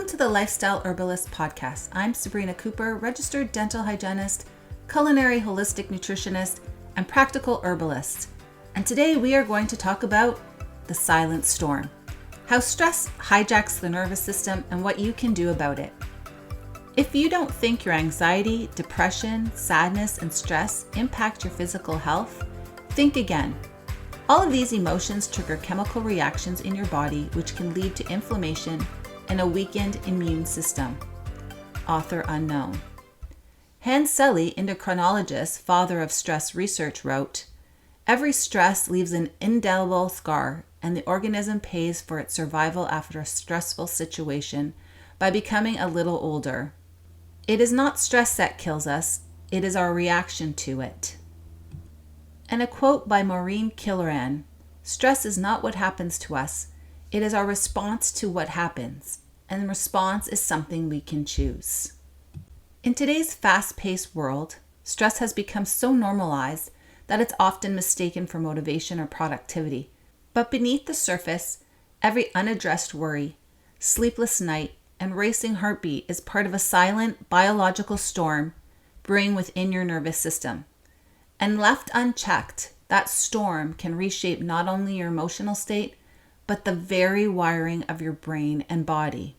Welcome to the Lifestyle Herbalist Podcast. I'm Sabrina Cooper, registered dental hygienist, culinary holistic nutritionist, and practical herbalist. And today we are going to talk about the silent storm, how stress hijacks the nervous system and what you can do about it. If you don't think your anxiety, depression, sadness, and stress impact your physical health, think again. All of these emotions trigger chemical reactions in your body, which can lead to inflammation and a weakened immune system. Author unknown. Hans Selye, endocrinologist, father of stress research, wrote, "Every stress leaves an indelible scar, and the organism pays for its survival after a stressful situation by becoming a little older. It is not stress that kills us, it is our reaction to it." And a quote by Maureen Killeran, "Stress is not what happens to us, it is our response to what happens, and response is something we can choose." In today's fast-paced world, stress has become so normalized that it's often mistaken for motivation or productivity. But beneath the surface, every unaddressed worry, sleepless night, and racing heartbeat is part of a silent biological storm brewing within your nervous system. And left unchecked, that storm can reshape not only your emotional state, but the very wiring of your brain and body.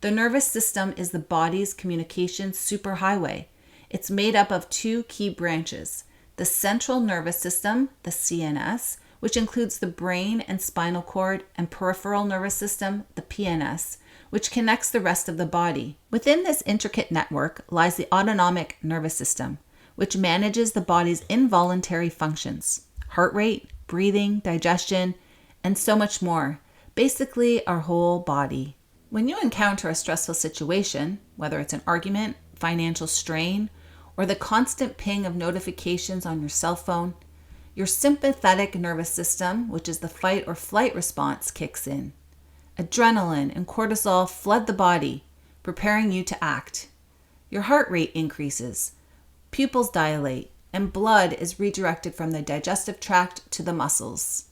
The nervous system is the body's communication superhighway. It's made up of two key branches: the central nervous system, the CNS, which includes the brain and spinal cord, and peripheral nervous system, the PNS, which connects the rest of the body. Within this intricate network lies the autonomic nervous system, which manages the body's involuntary functions: heart rate, breathing, digestion, and so much more. Basically, our whole body. When you encounter a stressful situation, whether it's an argument, financial strain, or the constant ping of notifications on your cell phone, your sympathetic nervous system, which is the fight or flight response, kicks in. Adrenaline and cortisol flood the body, preparing you to act. Your heart rate increases, pupils dilate, and blood is redirected from the digestive tract to the muscles.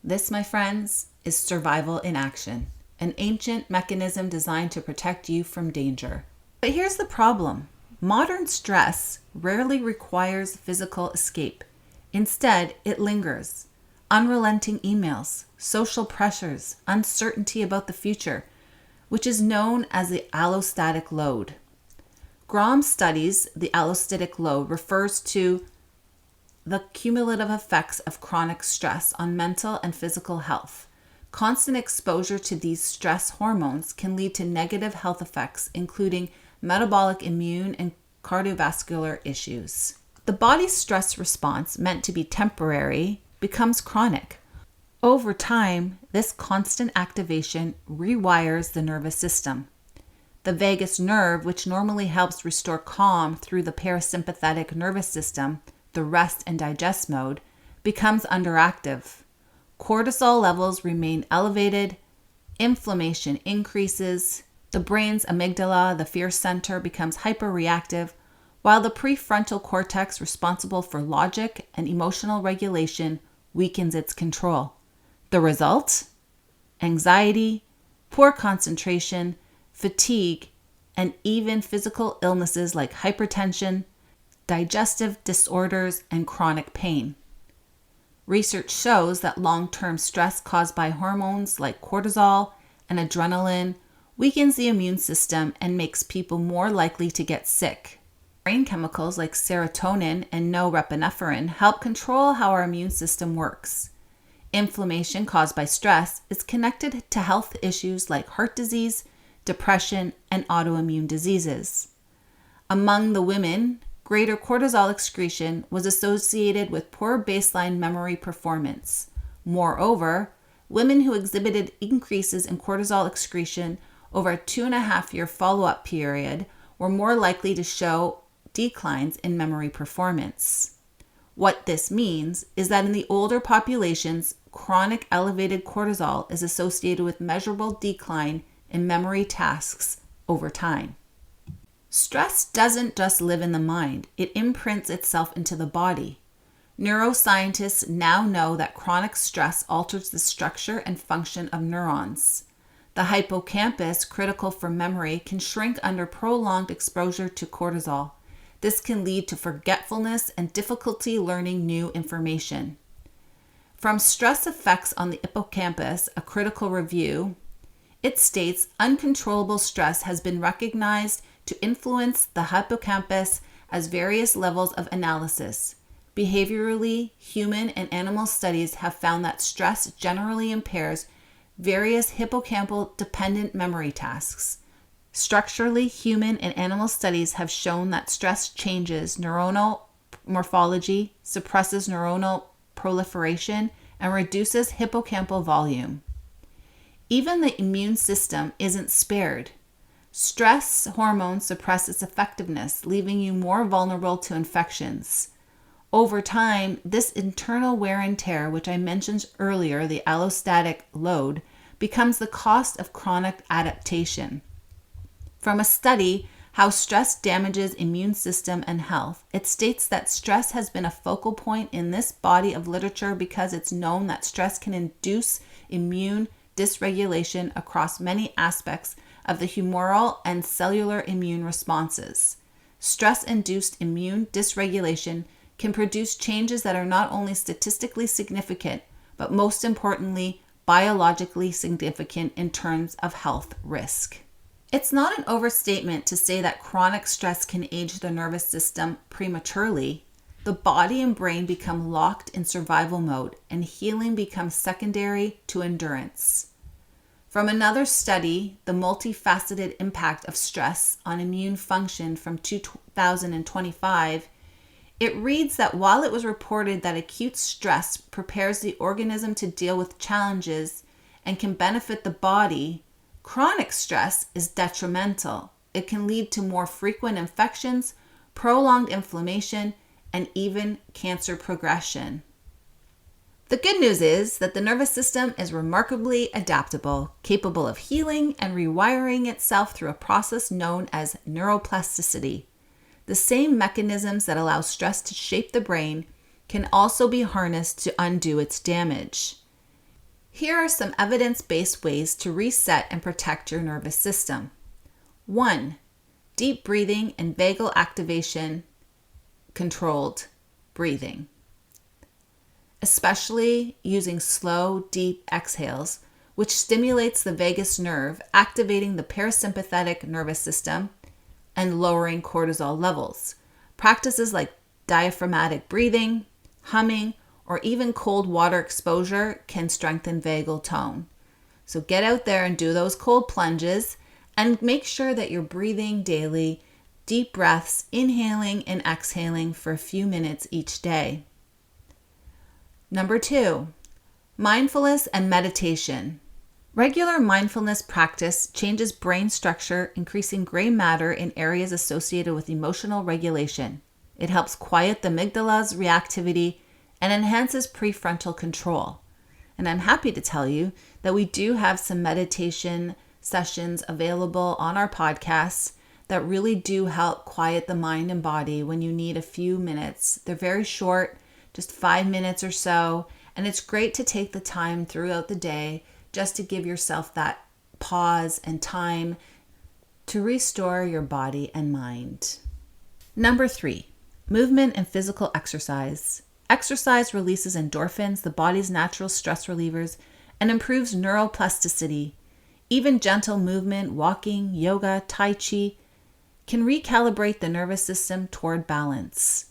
This, my friends, is survival in action, an ancient mechanism designed to protect you from danger. But here's the problem. Modern stress rarely requires physical escape. Instead, it lingers. Unrelenting emails, social pressures, uncertainty about the future, which is known as the allostatic load. Graham studies the allostatic load refers to the cumulative effects of chronic stress on mental and physical health. Constant exposure to these stress hormones can lead to negative health effects, including metabolic, immune, and cardiovascular issues. The body's stress response, meant to be temporary, becomes chronic. Over time, this constant activation rewires the nervous system. The vagus nerve, which normally helps restore calm through the parasympathetic nervous system, the rest and digest mode, becomes underactive. Cortisol levels remain elevated, inflammation increases, the brain's amygdala, the fear center, becomes hyperreactive, while the prefrontal cortex, responsible for logic and emotional regulation, weakens its control. The result? Anxiety, poor concentration, fatigue, and even physical illnesses like hypertension, digestive disorders, and chronic pain. Research shows that long-term stress caused by hormones like cortisol and adrenaline weakens the immune system and makes people more likely to get sick. Brain chemicals like serotonin and norepinephrine help control how our immune system works. Inflammation caused by stress is connected to health issues like heart disease, depression, and autoimmune diseases. Among the women, greater cortisol excretion was associated with poor baseline memory performance. Moreover, women who exhibited increases in cortisol excretion over a 2.5-year follow-up period were more likely to show declines in memory performance. What this means is that in the older populations, chronic elevated cortisol is associated with measurable decline in memory tasks over time. Stress doesn't just live in the mind, it imprints itself into the body. Neuroscientists now know that chronic stress alters the structure and function of neurons. The hippocampus, critical for memory, can shrink under prolonged exposure to cortisol. This can lead to forgetfulness and difficulty learning new information. From Stress Effects on the Hippocampus, a critical review, it states uncontrollable stress has been recognized to influence the hippocampus as various levels of analysis. Behaviorally, human and animal studies have found that stress generally impairs various hippocampal-dependent memory tasks. Structurally, human and animal studies have shown that stress changes neuronal morphology, suppresses neuronal proliferation, and reduces hippocampal volume. Even the immune system isn't spared. Stress hormones suppress its effectiveness, leaving you more vulnerable to infections. Over time, this internal wear and tear, which I mentioned earlier, the allostatic load, becomes the cost of chronic adaptation. From a study, How Stress Damages Immune System and Health, it states that stress has been a focal point in this body of literature because it's known that stress can induce immune dysregulation across many aspects of the humoral and cellular immune responses. Stress-induced immune dysregulation can produce changes that are not only statistically significant, but most importantly, biologically significant in terms of health risk. It's not an overstatement to say that chronic stress can age the nervous system prematurely. The body and brain become locked in survival mode, and healing becomes secondary to endurance. From another study, The Multifaceted Impact of Stress on Immune Function from 2025, it reads that while it was reported that acute stress prepares the organism to deal with challenges and can benefit the body, chronic stress is detrimental. It can lead to more frequent infections, prolonged inflammation, and even cancer progression. The good news is that the nervous system is remarkably adaptable, capable of healing and rewiring itself through a process known as neuroplasticity. The same mechanisms that allow stress to shape the brain can also be harnessed to undo its damage. Here are some evidence-based ways to reset and protect your nervous system. 1. Deep breathing and vagal activation, controlled breathing. Especially using slow, deep exhales, which stimulates the vagus nerve, activating the parasympathetic nervous system and lowering cortisol levels. Practices like diaphragmatic breathing, humming, or even cold water exposure can strengthen vagal tone. So get out there and do those cold plunges and make sure that you're breathing daily, deep breaths, inhaling and exhaling for a few minutes each day. Number 2, mindfulness and meditation. Regular mindfulness practice changes brain structure, increasing gray matter in areas associated with emotional regulation. It helps quiet the amygdala's reactivity and enhances prefrontal control. And I'm happy to tell you that we do have some meditation sessions available on our podcasts that really do help quiet the mind and body when you need a few minutes. They're very short, just 5 minutes or so, and it's great to take the time throughout the day just to give yourself that pause and time to restore your body and mind. Number 3, movement and physical exercise. Exercise releases endorphins, the body's natural stress relievers, and improves neuroplasticity. Even gentle movement, walking, yoga, tai chi, can recalibrate the nervous system toward balance.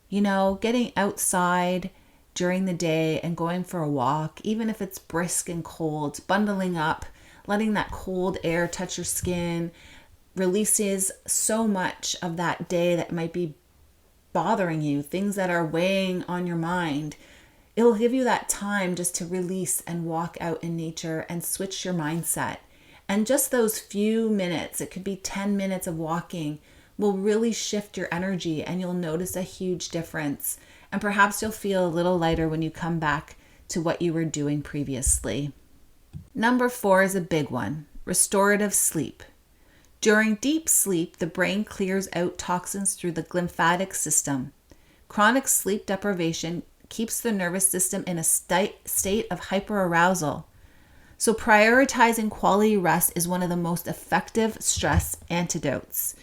You know, getting outside during the day and going for a walk, even if it's brisk and cold, bundling up, letting that cold air touch your skin, releases so much of that day that might be bothering you, things that are weighing on your mind. It'll give you that time just to release and walk out in nature and switch your mindset. And just those few minutes, it could be 10 minutes of walking, will really shift your energy and you'll notice a huge difference. And perhaps you'll feel a little lighter when you come back to what you were doing previously. Number 4 is a big one, restorative sleep. During deep sleep, the brain clears out toxins through the lymphatic system. Chronic sleep deprivation keeps the nervous system in a state of hyperarousal. So prioritizing quality rest is one of the most effective stress antidotes.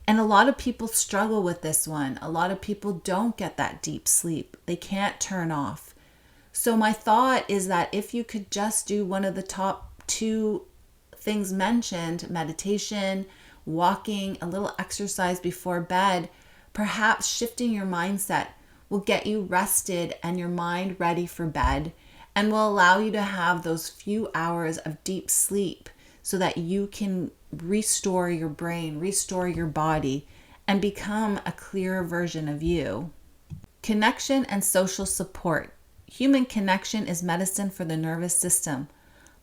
And a lot of people struggle with this one. A lot of people don't get that deep sleep. They can't turn off. So my thought is that if you could just do one of the top 2 things mentioned, meditation, walking, a little exercise before bed, perhaps shifting your mindset will get you rested and your mind ready for bed, and will allow you to have those few hours of deep sleep so that you can restore your brain, restore your body, and become a clearer version of you. Connection and social support. Human connection is medicine for the nervous system.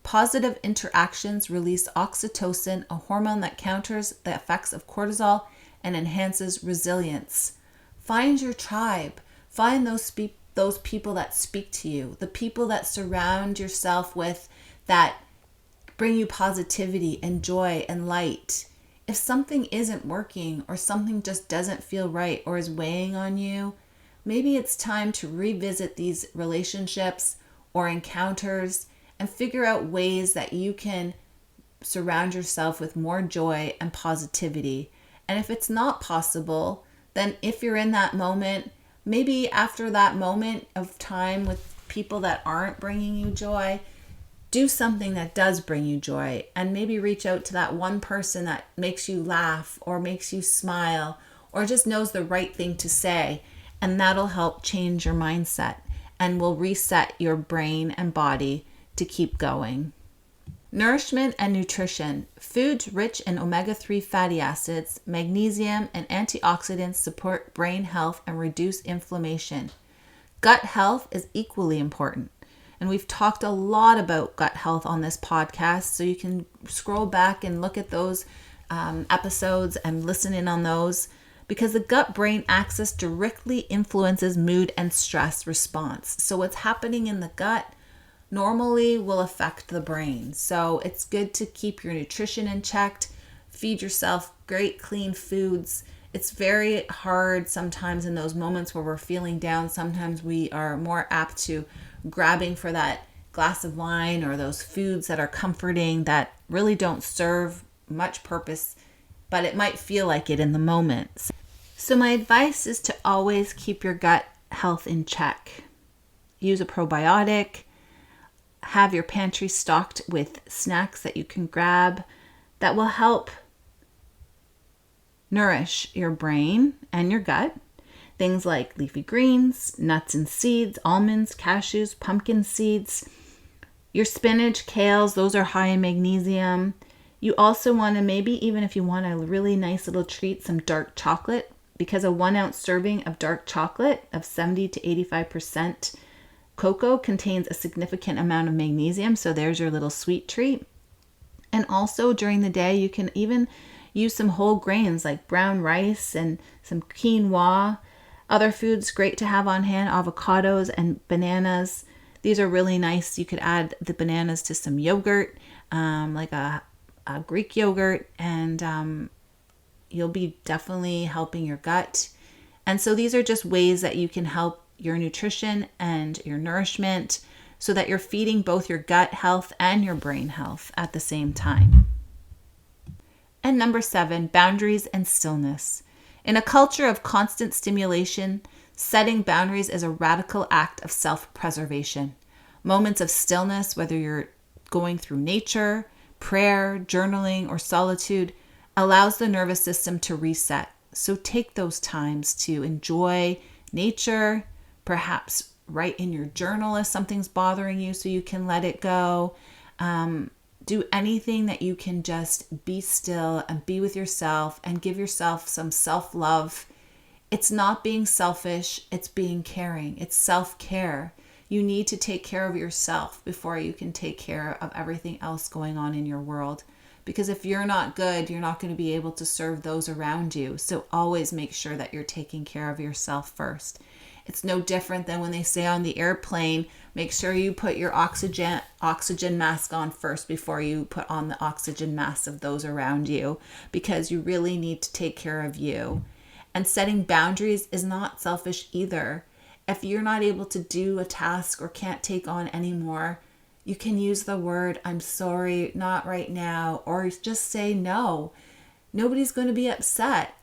Positive interactions release oxytocin, a hormone that counters the effects of cortisol and enhances resilience. Find your tribe. Find those people that speak to you, the people that surround yourself with that bring you positivity and joy and light. If something isn't working or something just doesn't feel right or is weighing on you, maybe it's time to revisit these relationships or encounters and figure out ways that you can surround yourself with more joy and positivity. And if it's not possible, then if you're in that moment, maybe after that moment of time with people that aren't bringing you joy, do something that does bring you joy, and maybe reach out to that one person that makes you laugh or makes you smile or just knows the right thing to say, and that'll help change your mindset and will reset your brain and body to keep going. Nourishment and nutrition. Foods rich in omega-3 fatty acids, magnesium, and antioxidants support brain health and reduce inflammation. Gut health is equally important. And we've talked a lot about gut health on this podcast, so you can scroll back and look at those episodes and listen in on those, because the gut-brain axis directly influences mood and stress response. So what's happening in the gut normally will affect the brain. So it's good to keep your nutrition in check, feed yourself great clean foods. It's very hard sometimes in those moments where we're feeling down. Sometimes we are more apt to grabbing for that glass of wine or those foods that are comforting that really don't serve much purpose, but it might feel like it in the moment. So my advice is to always keep your gut health in check. Use a probiotic. Have your pantry stocked with snacks that you can grab that will help nourish your brain and your gut. Things like leafy greens, nuts and seeds, almonds, cashews, pumpkin seeds. Your spinach, kales, those are high in magnesium. You also want to, maybe even if you want a really nice little treat, some dark chocolate, because a 1 ounce serving of dark chocolate of 70 to 85% cocoa contains a significant amount of magnesium. So there's your little sweet treat. And also during the day, you can even use some whole grains like brown rice and some quinoa. Other foods great to have on hand, avocados and bananas. These are really nice. You could add the bananas to some yogurt, like a Greek yogurt, and you'll be definitely helping your gut. And so these are just ways that you can help your nutrition and your nourishment so that you're feeding both your gut health and your brain health at the same time. And number 7, boundaries and stillness. In a culture of constant stimulation, setting boundaries is a radical act of self-preservation. Moments of stillness, whether you're going through nature, prayer, journaling, or solitude, allows the nervous system to reset. So take those times to enjoy nature, perhaps write in your journal if something's bothering you so you can let it go. Do anything that you can just be still and be with yourself and give yourself some self-love. It's not being selfish, it's being caring. It's self-care. You need to take care of yourself before you can take care of everything else going on in your world. Because if you're not good, you're not going to be able to serve those around you. So always make sure that you're taking care of yourself first. It's no different than when they say on the airplane, make sure you put your oxygen mask on first before you put on the oxygen masks of those around you, because you really need to take care of you. And setting boundaries is not selfish either. If you're not able to do a task or can't take on anymore, You can use the word, I'm sorry, not right now, or just say no. Nobody's going to be upset,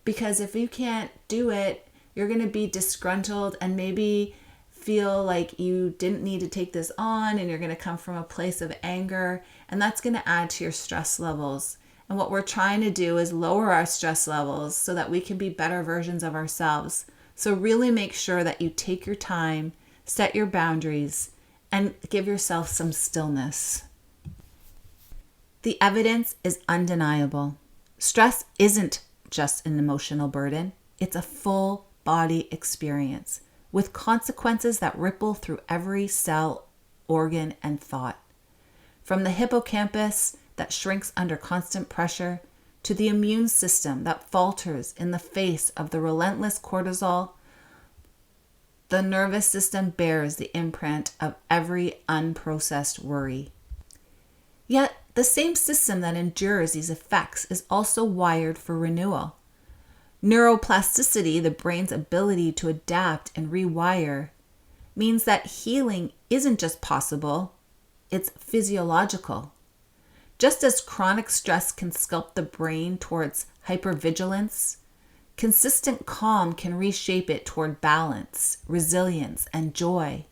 because if you can't do it, you're going to be disgruntled and maybe feel like you didn't need to take this on, and you're going to come from a place of anger, and that's going to add to your stress levels. And what we're trying to do is lower our stress levels so that we can be better versions of ourselves. So really make sure that you take your time, set your boundaries, and give yourself some stillness. The evidence is undeniable. Stress isn't just an emotional burden. It's a full body experience with consequences that ripple through every cell, organ, and thought. From the hippocampus that shrinks under constant pressure to the immune system that falters in the face of the relentless cortisol, the nervous system bears the imprint of every unprocessed worry. Yet, the same system that endures these effects is also wired for renewal. Neuroplasticity, the brain's ability to adapt and rewire, means that healing isn't just possible, it's physiological. Just as chronic stress can sculpt the brain towards hypervigilance, consistent calm can reshape it toward balance, resilience, and joy.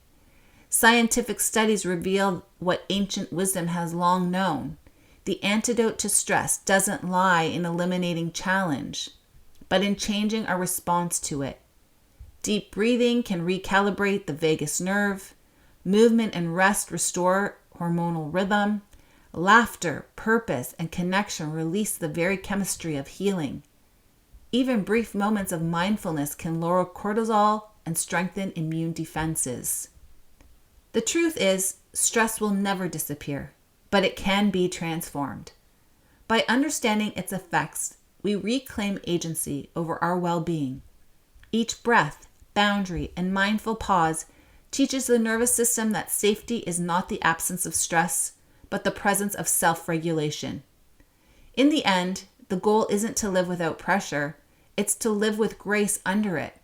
Scientific studies reveal what ancient wisdom has long known. The antidote to stress doesn't lie in eliminating challenge, but in changing our response to it. Deep breathing can recalibrate the vagus nerve. Movement and rest restore hormonal rhythm. Laughter, purpose, and connection release the very chemistry of healing. Even brief moments of mindfulness can lower cortisol and strengthen immune defenses. The truth is, stress will never disappear, but it can be transformed. By understanding its effects, we reclaim agency over our well-being. Each breath, boundary, and mindful pause teaches the nervous system that safety is not the absence of stress, but the presence of self-regulation. In the end, the goal isn't to live without pressure, it's to live with grace under it.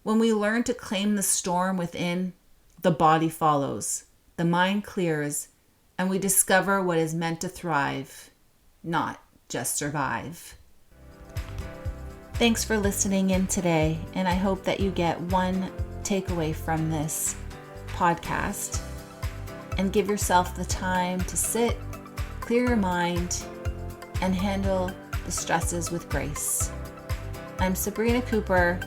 When we learn to claim the storm within, the body follows, the mind clears, and we discover what is meant to thrive, not just survive. Thanks for listening in today, and I hope that you get one takeaway from this podcast and give yourself the time to sit, clear your mind, and handle the stresses with grace. I'm Sabrina Cooper,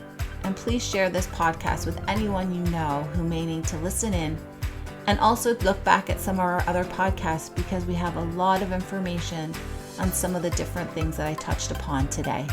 and please share this podcast with anyone you know who may need to listen in, and also look back at some of our other podcasts because we have a lot of information on some of the different things that I touched upon today.